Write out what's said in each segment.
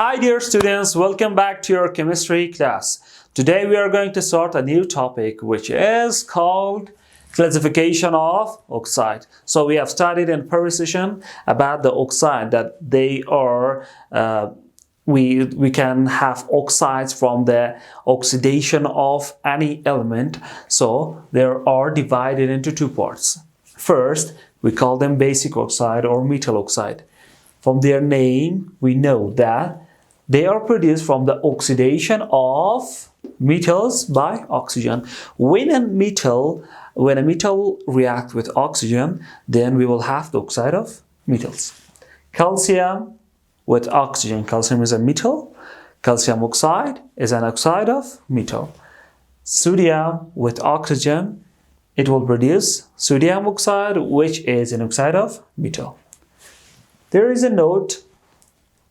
Hi dear students, welcome back to your chemistry class. Today we are going to start a new topic which is called classification of oxide. So we have studied in previous session about the oxide that they are we can have oxides from the oxidation of any element. So they are divided into two parts. First, we call them basic oxide or metal oxide. From their name, we know that they are produced from the oxidation of metals by oxygen. When a metal reacts with oxygen, then we will have the oxide of metals. Calcium with oxygen. Calcium is a metal. Calcium oxide is an oxide of metal. Sodium with oxygen, it will produce sodium oxide, which is an oxide of metal. There is a note.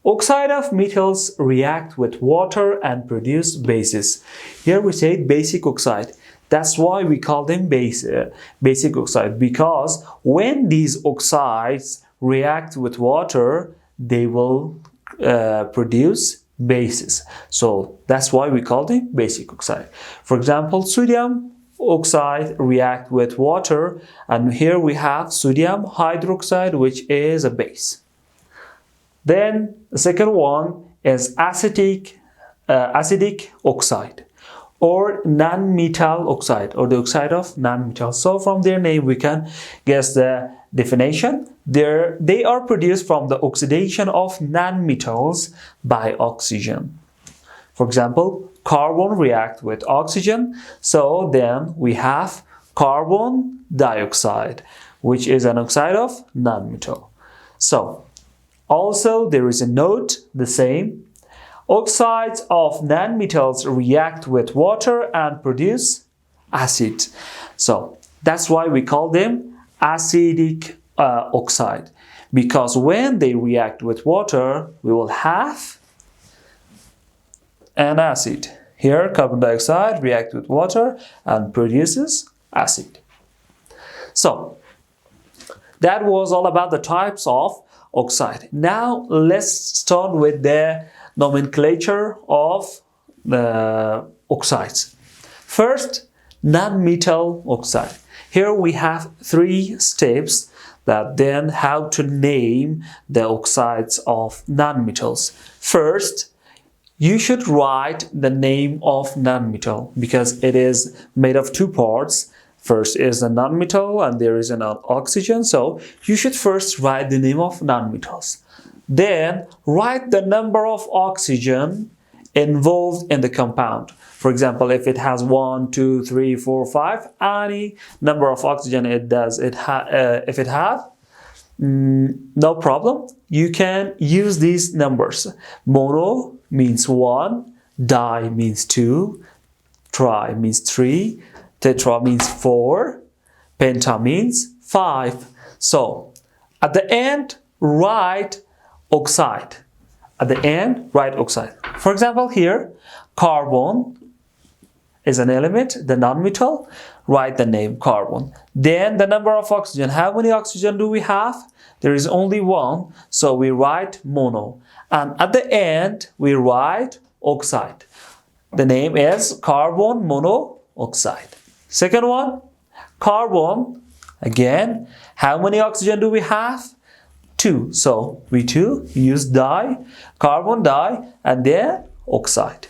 Oxide of metals react with water and produce bases. Here we say basic oxide. That's why we call them basic oxide, because when these oxides react with water, they will produce bases. So that's why we call them basic oxide. For example, sodium oxide react with water, and here we have sodium hydroxide, which is a base. Then the second one is acidic oxide or non-metal oxide, or the oxide of non-metal. So from their name we can guess the definition. They are produced from the oxidation of non-metals by oxygen. For example, carbon react with oxygen, so then we have carbon dioxide, which is an oxide of non-metal. So also, there is a note, the same. Oxides of nonmetals react with water and produce acid. So that's why we call them acidic oxide. Because when they react with water, we will have an acid. Here, carbon dioxide reacts with water and produces acid. So that was all about the types of oxide. Now let's start with the nomenclature of the oxides. First, non-metal oxide. Here we have three steps that then how to name the oxides of non-metals. First, you should write the name of non-metal because it is made of two parts. First is a non-metal and there is an oxygen. So you should first write the name of non-metals. Then write the number of oxygen involved in the compound. For example, if it has 1, 2, 3, 4, 5, any number of oxygen it does. If it has, no problem. You can use these numbers. Mono means 1, di means 2, tri means 3, tetra means 4, penta means 5. So at the end, write oxide. At the end, write oxide. For example, here, carbon is an element, the non-metal. Write the name carbon. Then the number of oxygen. How many oxygen do we have? There is only one, so we write mono. And at the end, we write oxide. The name is carbon monoxide. Second one, carbon. Again, how many oxygen do we have? 2. So we use di, carbon di, and then oxide.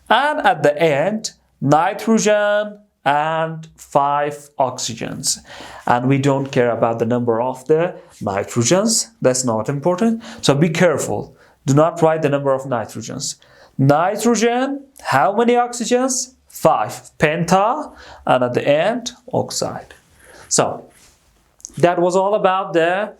And at the end, nitrogen and 5 oxygens. And we don't care about the number of the nitrogens. That's not important. So be careful. Do not write the number of nitrogens. Nitrogen, how many oxygens? 5. Penta, and at the end, oxide. So that was all about the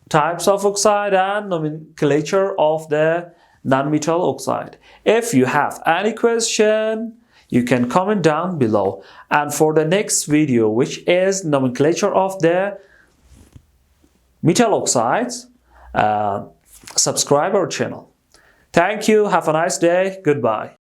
types of oxide and nomenclature of the non-metal oxide. If you have any question, you can comment down below. And for the next video, which is nomenclature of the metal oxides, subscribe our channel. Thank you. Have a nice day. Goodbye.